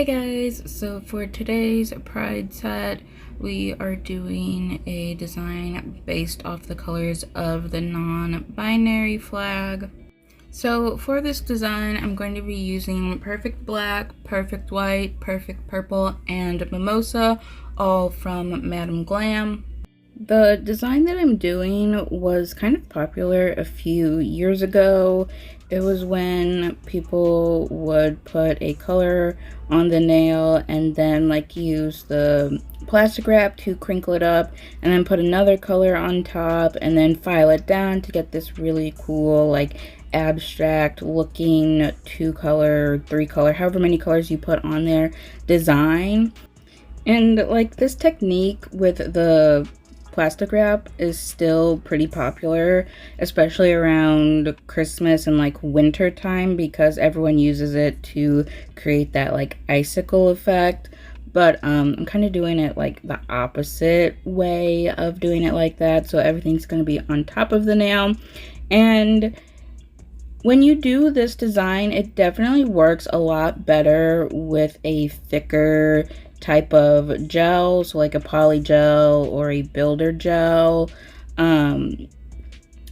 Hey guys, so for today's Pride set, we are doing a design based off the colors of the non-binary flag. So for this design, I'm going to be using Perfect Black, Perfect White, Perfect Purple, and Mimosa, all from Madam Glam. The design that I'm doing was kind of popular a few years ago. It was when people would put a color on the nail and then use the plastic wrap to crinkle it up and then put another color on top and then file it down to get this really cool abstract looking 2-color, 3-color, however many colors you put on there design. And this technique with the plastic wrap is still pretty popular, especially around Christmas and winter time, because everyone uses it to create that icicle effect. But I'm kind of doing it the opposite way of doing it like that, so everything's going to be on top of the nail. And when you do this design, it definitely works a lot better with a thicker type of gel, so like a poly gel or a builder gel.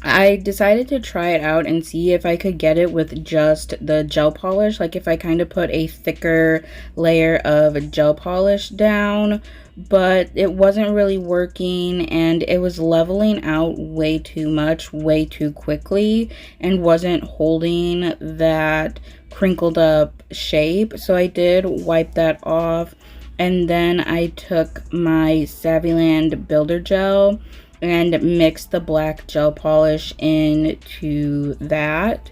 I decided to try it out and see if I could get it with just the gel polish, if I kind of put a thicker layer of gel polish down, but it wasn't really working and it was leveling out way too much, way too quickly, and wasn't holding that crinkled up shape. So I did wipe that off. And then I took my Savvyland Builder Gel and mixed the black gel polish into that.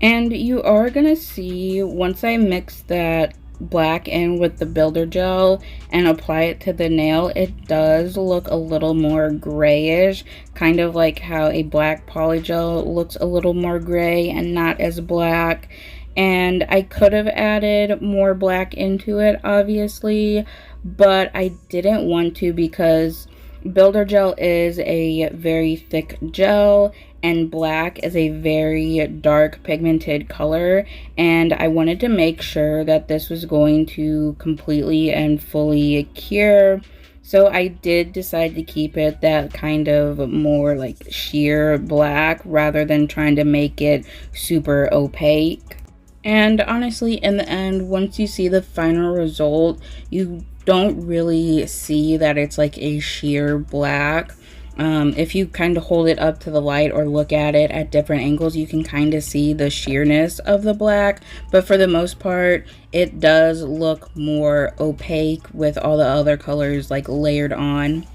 And you are going to see, once I mix that black in with the Builder Gel and apply it to the nail, it does look a little more grayish, kind of like how a black poly gel looks a little more gray and not as black. And I could have added more black into it, obviously, but I didn't want to because Builder Gel is a very thick gel and black is a very dark pigmented color, and I wanted to make sure that this was going to completely and fully cure. So I did decide to keep it that kind of more sheer black rather than trying to make it super opaque. And honestly, in the end, once you see the final result, you don't really see that it's a sheer black. If you kind of hold it up to the light or look at it at different angles, you can kind of see the sheerness of the black. But for the most part, it does look more opaque with all the other colors layered on.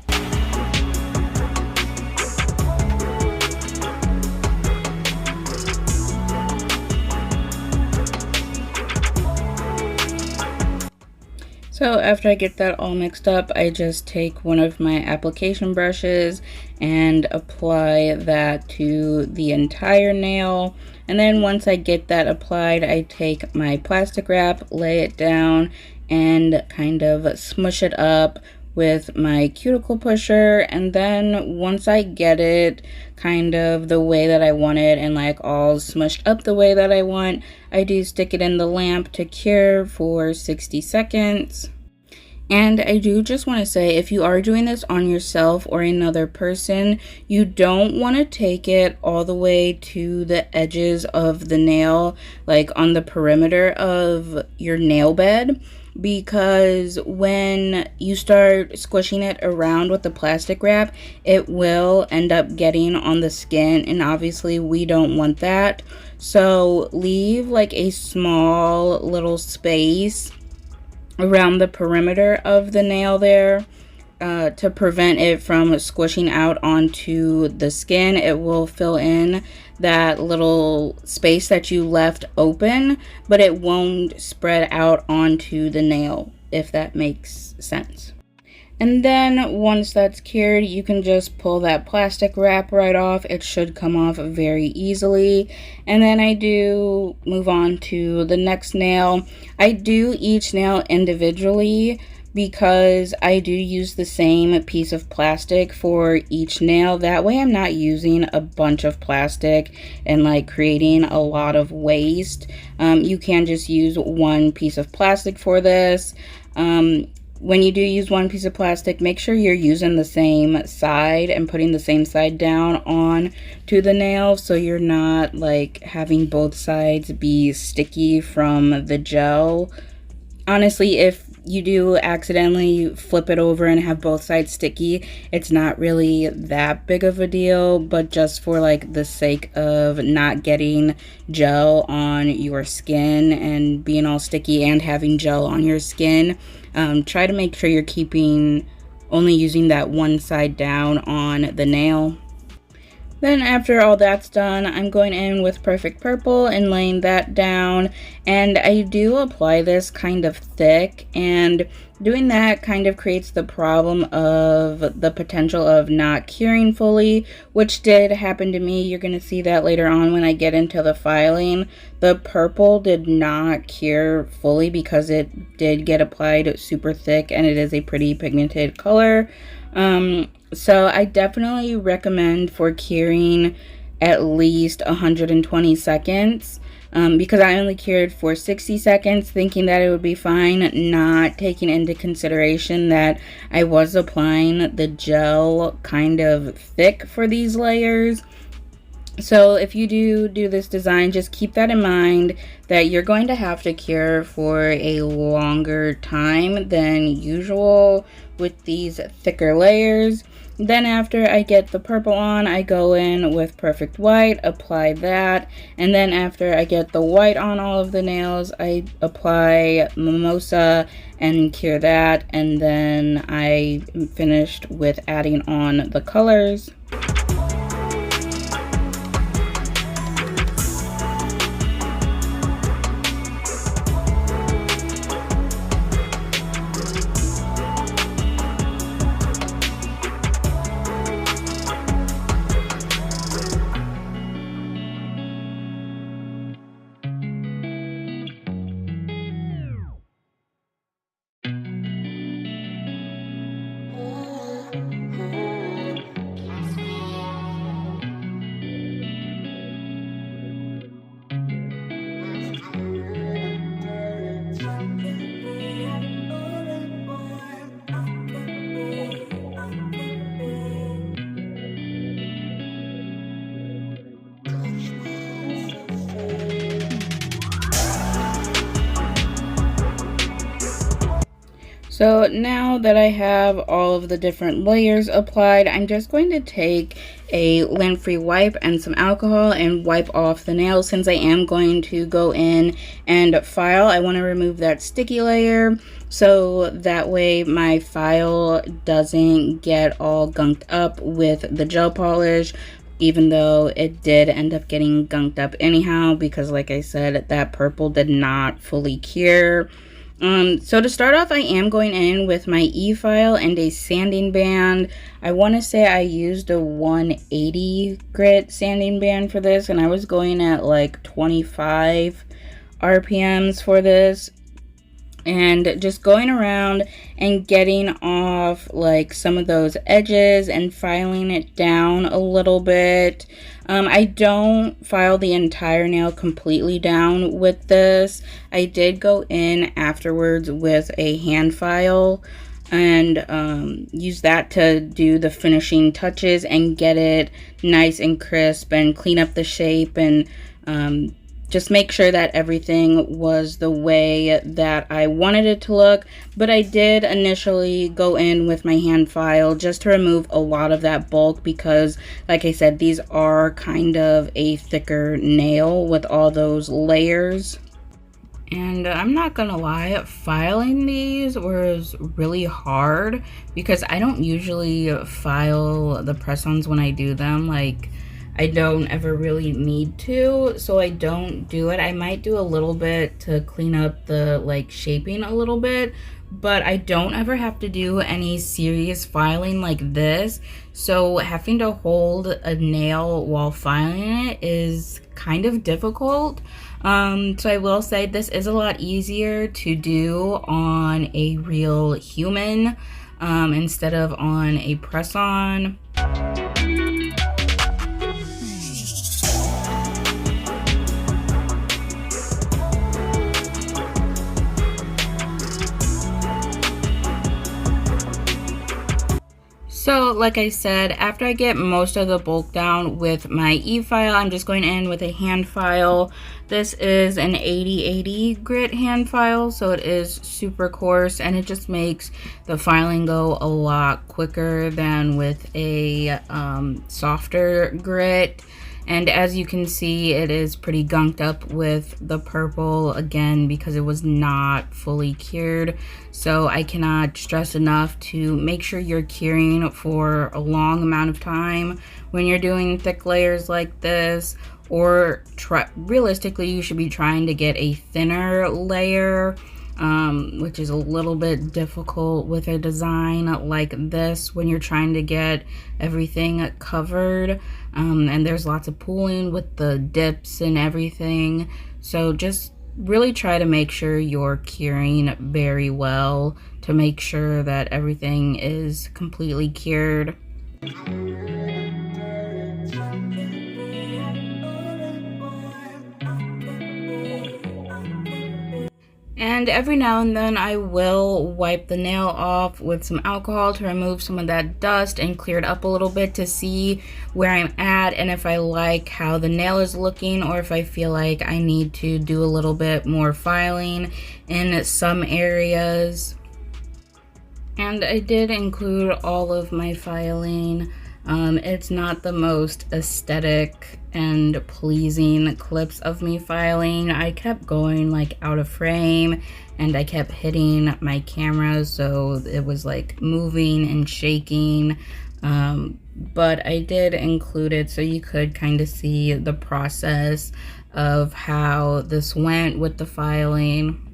So after I get that all mixed up, I just take one of my application brushes and apply that to the entire nail. And then once I get that applied, I take my plastic wrap, lay it down, and kind of smush it up with my cuticle pusher. And then once I get it kind of the way that I want it and all smushed up the way that I want, I do stick it in the lamp to cure for 60 seconds. And I do just want to say, if you are doing this on yourself or another person, you don't want to take it all the way to the edges of the nail, on the perimeter of your nail bed, because when you start squishing it around with the plastic wrap, it will end up getting on the skin, and obviously we don't want that. So leave a small little space around the perimeter of the nail there to prevent it from squishing out onto the skin. It will fill in that little space that you left open, but it won't spread out onto the nail, if that makes sense. And then once that's cured, you can just pull that plastic wrap right off. It should come off very easily. And then I do move on to the next nail. I do each nail individually because I do use the same piece of plastic for each nail. That way I'm not using a bunch of plastic and like creating a lot of waste. You can just use one piece of plastic for this. When you do use one piece of plastic, make sure you're using the same side and putting the same side down on to the nail, so you're not like having both sides be sticky from the gel. Honestly, if you do accidentally flip it over and have both sides sticky, it's not really that big of a deal, but just for like the sake of not getting gel on your skin and being all sticky and having gel on your skin, try to make sure you're only using that one side down on the nail. Then after all that's done, I'm going in with Perfect Purple and laying that down, and I do apply this kind of thick, and doing that kind of creates the problem of the potential of not curing fully, which did happen to me. You're going to see that later on when I get into the filing. The purple did not cure fully because it did get applied super thick, and it is a pretty pigmented color. So I definitely recommend for curing at least 120 seconds, because I only cured for 60 seconds thinking that it would be fine, not taking into consideration that I was applying the gel kind of thick for these layers. So if you do this design, just keep that in mind, that you're going to have to cure for a longer time than usual with these thicker layers. Then after I get the purple on, I go in with Perfect White, apply that, and then after I get the white on all of the nails, I apply Mimosa and cure that, and then I am finished with adding on the colors. So now that I have all of the different layers applied, I'm just going to take a lint-free wipe and some alcohol and wipe off the nails. Since I am going to go in and file, I want to remove that sticky layer so that way my file doesn't get all gunked up with the gel polish, even though it did end up getting gunked up anyhow, because like I said, that purple did not fully cure. So to start off, I am going in with my e-file and a sanding band. I want to say I used a 180 grit sanding band for this, and I was going at like 25 RPMs for this. And just going around and getting off like some of those edges and filing it down a little bit. I don't file the entire nail completely down with this. I did go in afterwards with a hand file and use that to do the finishing touches and get it nice and crisp and clean up the shape and just make sure that everything was the way that I wanted it to look. But I did initially go in with my hand file just to remove a lot of that bulk because, like I said, these are kind of a thicker nail with all those layers. And I'm not gonna lie, filing these was really hard because I don't usually file the press-ons when I do them. Like, I don't ever really need to, so I don't do it. I might do a little bit to clean up the like shaping a little bit, but I don't ever have to do any serious filing like this. So having to hold a nail while filing it is kind of difficult. So I will say this is a lot easier to do on a real human instead of on a press-on. So like I said, after I get most of the bulk down with my e-file, I'm just going in with a hand file. This is an 8080 grit hand file, so it is super coarse, and it just makes the filing go a lot quicker than with a softer grit. And as you can see, it is pretty gunked up with the purple, again, because it was not fully cured. So I cannot stress enough to make sure you're curing for a long amount of time when you're doing thick layers like this. Or realistically, you should be trying to get a thinner layer, which is a little bit difficult with a design like this when you're trying to get everything covered. And there's lots of pooling with the dips and everything. So just really try to make sure you're curing very well to make sure that everything is completely cured. And every now and then I will wipe the nail off with some alcohol to remove some of that dust and clear it up a little bit to see where I'm at and if I like how the nail is looking, or if I feel like I need to do a little bit more filing in some areas. And I did include all of my filing. It's not the most aesthetic and pleasing clips of me filing. I kept going like out of frame, and I kept hitting my camera, so it was like moving and shaking. But I did include it so you could kind of see the process of how this went with the filing.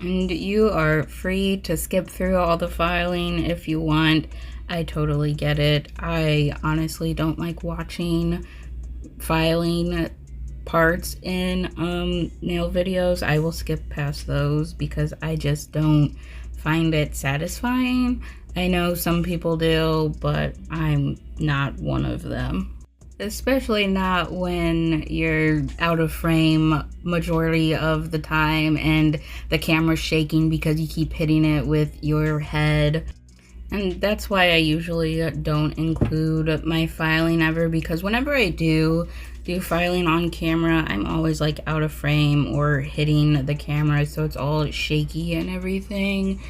And you are free to skip through all the filing if you want. I totally get it. I honestly don't like watching filing parts in nail videos. I will skip past those because I just don't find it satisfying. I know some people do, but I'm not one of them. Especially not when you're out of frame majority of the time and the camera's shaking because you keep hitting it with your head. And that's why I usually don't include my filing ever, because whenever I do filing on camera, I'm always like out of frame or hitting the camera, so it's all shaky and everything.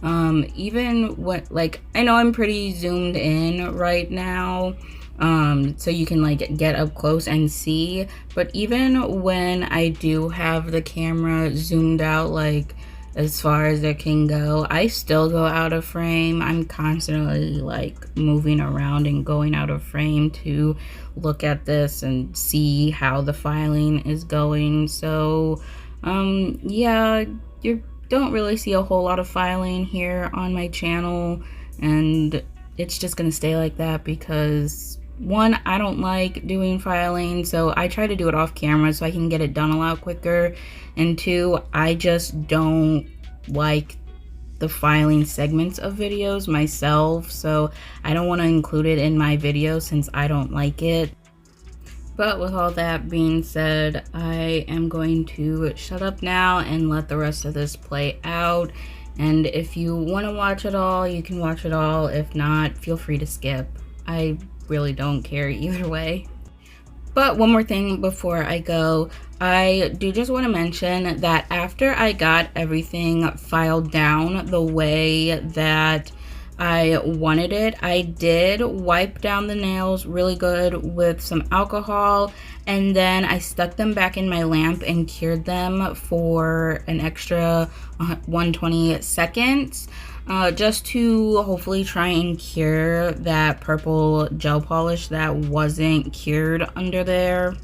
Even what, like, I know I'm pretty zoomed in right now, so you can like get up close and see, but even when I do have the camera zoomed out like as far as it can go, I still go out of frame. I'm constantly like moving around and going out of frame to look at this and see how the filing is going. So yeah, you don't really see a whole lot of filing here on my channel, and it's just gonna stay like that because one, I don't like doing filing, so I try to do it off camera so I can get it done a lot quicker. And two, I just don't like the filing segments of videos myself, so I don't want to include it in my video since I don't like it. But with all that being said, I am going to shut up now and let the rest of this play out. And if you want to watch it all, you can watch it all. If not, feel free to skip. I really don't care either way. But one more thing before I go, I do just want to mention that after I got everything filed down the way that I wanted it, I did wipe down the nails really good with some alcohol, and then I stuck them back in my lamp and cured them for an extra 120 seconds. Just to hopefully try and cure that purple gel polish that wasn't cured under there.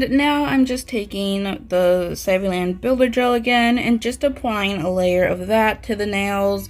And now I'm just taking the Savvyland Builder Gel again and just applying a layer of that to the nails,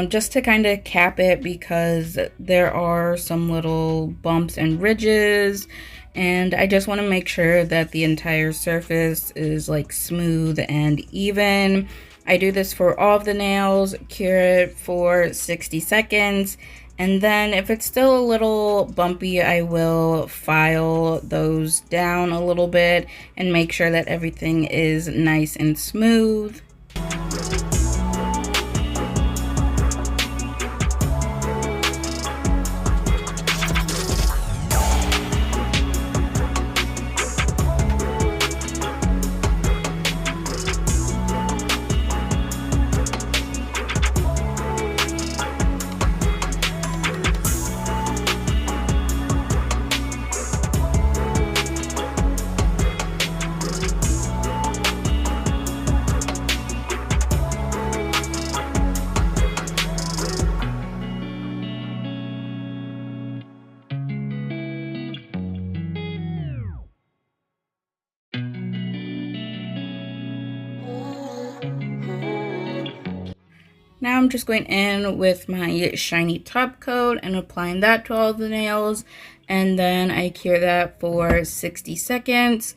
just to kind of cap it, because there are some little bumps and ridges, and I just want to make sure that the entire surface is like smooth and even. I do this for all of the nails, cure it for 60 seconds, and then if it's still a little bumpy, I will file those down a little bit and make sure that everything is nice and smooth. Now I'm just going in with my shiny top coat and applying that to all the nails, and then I cure that for 60 seconds.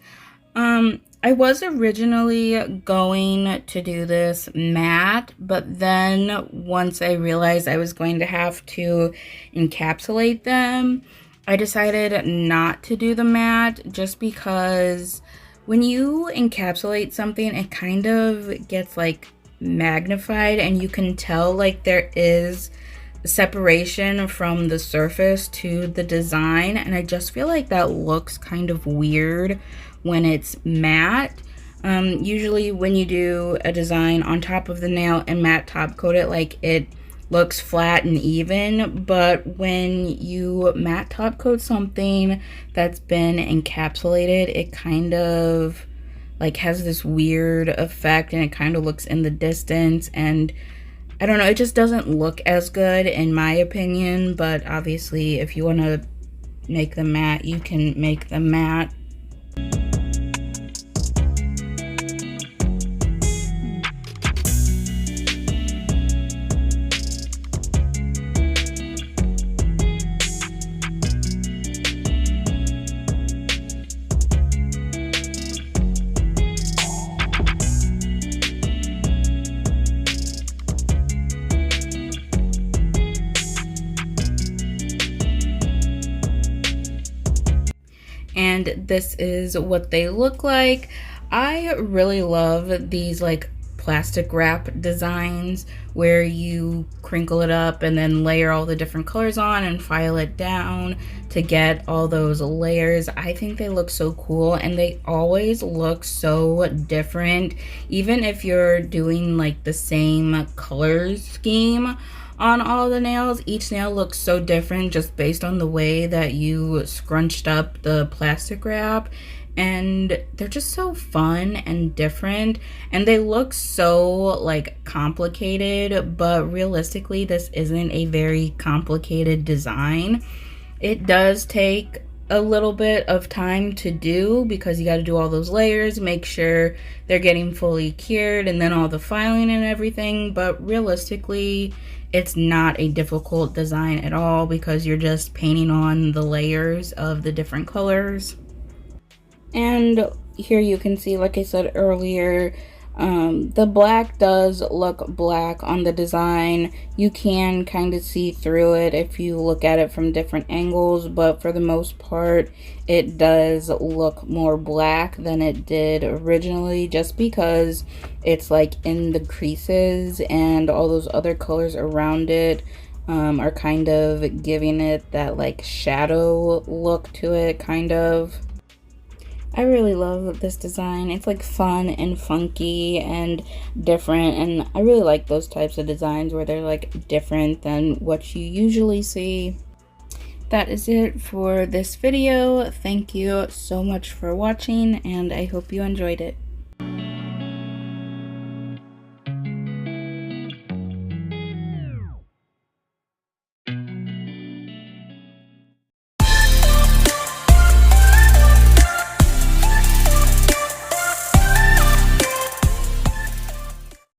I was originally going to do this matte, but then once I realized I was going to have to encapsulate them, I decided not to do the matte, just because when you encapsulate something, it kind of gets like magnified, and you can tell like there is separation from the surface to the design, and I just feel like that looks kind of weird when it's matte. Usually when you do a design on top of the nail and matte top coat it, like it looks flat and even, but when you matte top coat something that's been encapsulated, it kind of like has this weird effect, and it kind of looks in the distance, and I don't know, it just doesn't look as good in my opinion. But obviously if you want to make them matte, you can make them matte. And this is what they look like. I really love these like plastic wrap designs where you crinkle it up and then layer all the different colors on and file it down to get all those layers. I think they look so cool, and they always look so different, even if you're doing like the same color scheme on all the nails. Each nail looks so different just based on the way that you scrunched up the plastic wrap, and they're just so fun and different, and they look so like complicated, but realistically this isn't a very complicated design. It does take a little bit of time to do because you got to do all those layers, make sure they're getting fully cured, and then all the filing and everything, but realistically it's not a difficult design at all because you're just painting on the layers of the different colors. And here you can see, like I said earlier, the black does look black on the design. You can kind of see through it if you look at it from different angles, but for the most part it does look more black than it did originally, just because it's like in the creases and all those other colors around it are kind of giving it that like shadow look to it, kind of. I really love this design. It's like fun and funky and different, and I really like those types of designs where they're like different than what you usually see. That is it for this video. Thank you so much for watching, and I hope you enjoyed it.